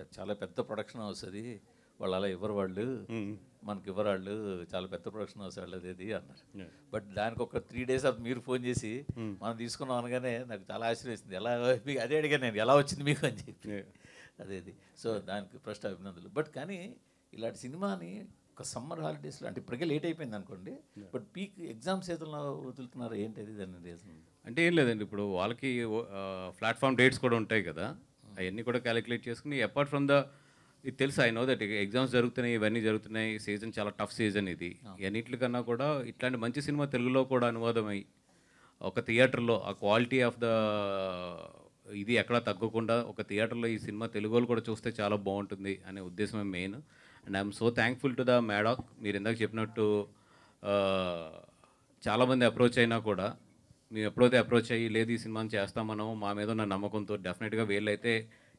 పెట్టారు. చాలా పెద్ద ప్రొడక్షన్ హౌస్ అది, వాళ్ళు అలా ఇవ్వరు, వాళ్ళు మనకి ఇవ్వరు, వాళ్ళు చాలా పెద్ద ప్రొడక్షన్ హౌస్ వాళ్ళది అది అన్నారు. బట్ దానికి ఒక 3 days మీరు ఫోన్ చేసి మనం తీసుకున్నాం అనగానే నాకు చాలా ఆశ్చర్యం వేసింది. ఎలా మీకు అదే అడిగాను నేను, ఎలా వచ్చింది మీకు అని చెప్పి. అదేది. సో దానికి ఫస్ట్ అభినందనలు. బట్ కానీ ఇలాంటి సినిమాని ఒక సమ్మర్ హాలిడేస్లో అంటే ఇప్పటికే లేట్ అయిపోయింది అనుకోండి, బట్ పీక్ ఎగ్జామ్ సీజన్లో వదులుతున్నారు, ఏంటి దాని రీజన్? అంటే ఏం లేదండి, ఇప్పుడు వాళ్ళకి ప్లాట్ఫామ్ డేట్స్ కూడా ఉంటాయి కదా, అవన్నీ కూడా క్యాలిక్యులేట్ చేసుకుని అపార్ట్ ఫ్రమ్ ద ఇది తెలుసు, ఐ నో దట్ ఎగ్జామ్స్ జరుగుతున్నాయి, ఇవన్నీ జరుగుతున్నాయి, సీజన్ చాలా టఫ్ సీజన్ ఇది. అన్నింటికన్నా కూడా ఇట్లాంటి మంచి సినిమా తెలుగులో కూడా అనువాదమై ఒక థియేటర్లో ఆ క్వాలిటీ ఆఫ్ ద ఇది ఎక్కడా తగ్గకుండా ఒక థియేటర్లో ఈ సినిమా తెలుగు వాళ్ళు కూడా చూస్తే చాలా బాగుంటుంది అనే ఉద్దేశమే main. And I'm so thankful to the Maddock. మీరు ఇందాక చెప్పినట్టు చాలామంది అప్రోచ్ అయినా కూడా మేము ఎప్పుడైతే అప్రోచ్ అయ్యి లేదు ఈ సినిమాని చేస్తామనో మా మీద ఉన్న నమ్మకంతో డెఫినెట్గా వీళ్ళైతే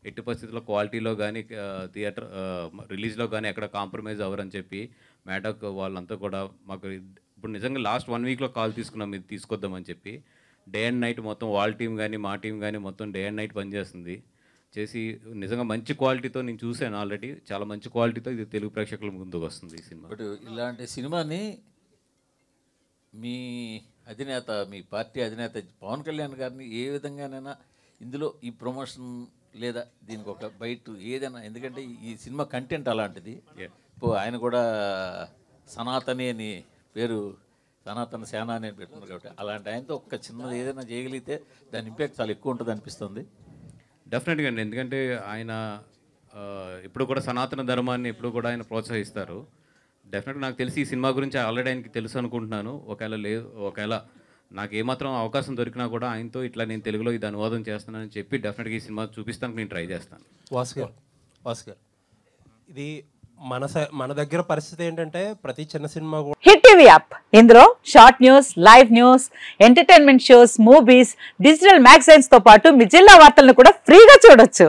ఎట్టి పరిస్థితుల్లో క్వాలిటీలో కానీ థియేటర్ రిలీజ్లో కానీ ఎక్కడ కాంప్రమైజ్ అవ్వరని చెప్పి మ్యాడాక్ వాళ్ళంతా కూడా మాకు ఇప్పుడు నిజంగా లాస్ట్ 1 weekలో కాల్ తీసుకున్నాం ఇది తీసుకొద్దామని చెప్పి. డే అండ్ నైట్ మొత్తం వాళ్ళ టీం కానీ మా టీం కానీ మొత్తం డే అండ్ నైట్ పనిచేస్తుంది చేసి నిజంగా మంచి క్వాలిటీతో నేను చూశాను ఆల్రెడీ, చాలా మంచి క్వాలిటీతో ఇది తెలుగు ప్రేక్షకుల ముందుకు వస్తుంది ఈ సినిమా. బట్ ఇలాంటి సినిమాని మీ అధినేత, మీ పార్టీ అధినేత పవన్ కళ్యాణ్ గారిని ఏ విధంగానైనా ఇందులో ఈ ప్రమోషన్ లేదా దీనికి ఒక బయట ఏదైనా, ఎందుకంటే ఈ సినిమా కంటెంట్ అలాంటిది. ఇప్పుడు ఆయన కూడా సనాతని అని పేరు, సనాతన సేన అని పెట్టుకున్నారు కాబట్టి అలాంటి ఆయనతో ఒక చిన్నది ఏదైనా చేయగలిగితే దాని ఇంపాక్ట్ చాలా ఎక్కువ ఉంటుంది అనిపిస్తుంది. డెఫినెట్గా అండి, ఎందుకంటే ఆయన ఇప్పుడు కూడా సనాతన ధర్మాన్ని ఇప్పుడు కూడా ఆయన ప్రోత్సహిస్తారు. డెఫినెట్గా నాకు తెలిసి ఈ సినిమా గురించి ఆల్రెడీ ఆయనకి తెలుసు అనుకుంటున్నాను. ఒకవేళ నాకు ఏమాత్రం అవకాశం దొరికినా కూడా ఆయనతో ఇట్లా నేను తెలుగులో ఇది అనువాదం చేస్తున్నానని చెప్పి డెఫినెట్గా ఈ సినిమా చూపిస్తానికి నేను ట్రై చేస్తాను. వాస్కర్ ఇది మన దగ్గర పరిస్థితి ఏంటంటే ప్రతి చిన్న సినిమా హిట్ టీవీ యాప్, ఇందులో short news, live news, entertainment shows, movies, digital magazines తో పాటు మీ జిల్లా వార్తలను కూడా ఫ్రీగా చూడొచ్చు.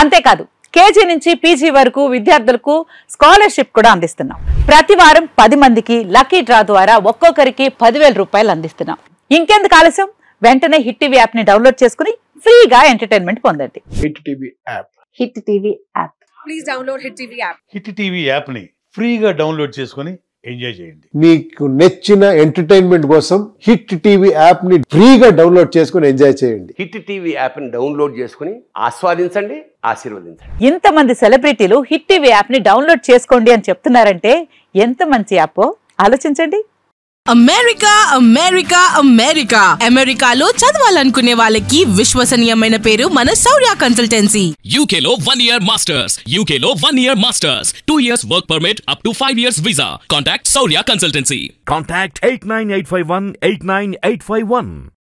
అంతేకాదు కేజీ నుంచి పీజీ వరకు విద్యార్థులకు స్కాలర్షిప్ కూడా అందిస్తున్నాం. ప్రతి వారం 10 మందికి లక్కీ డ్రా ద్వారా ఒక్కొక్కరికి 10,000 రూపాయలు అందిస్తున్నాం. ఇంకెందుకు ఆలస్యం, వెంటనే హిట్ టీవీ యాప్ ని డౌన్లోడ్ చేసుకుని ఫ్రీగా ఎంటర్టైన్మెంట్ పొందండి. Hit TV app, hit TV app, please download hit TV app. Hit TV app ని ఫ్రీగా డౌన్లోడ్ చేసుకొని ఎంజాయ్ చేయండి. మీకు నచ్చిన ఎంటర్టైన్మెంట్ కోసం హిట్ టీవీ యాప్ ని ఫ్రీగా డౌన్లోడ్ చేసుకొని ఎంజాయ్ చేయండి. హిట్ టీవీ యాప్ ని డౌన్లోడ్ చేసుకుని ఆస్వాదించండి, ఆశీర్వదించండి. ఇంతమంది సెలబ్రిటీలు హిట్ టీవీ యాప్ ని డౌన్లోడ్ చేసుకోండి అని చెప్తున్నారంటే ఎంత మంచి యాప్ ఆలోచించండి. అమెరికా అమెరికా అమెరికా అమెరికాలో చదవాలనుకునే వాళ్ళకి విశ్వసనీయమైన పేరు మన శౌర్య కన్సల్టెన్సీ. UK లో 1 year masters, UK లో 1 year masters, 2 years work permit up to 5 years visa. Contact Shaurya Consultancy. Contact 89851 89851.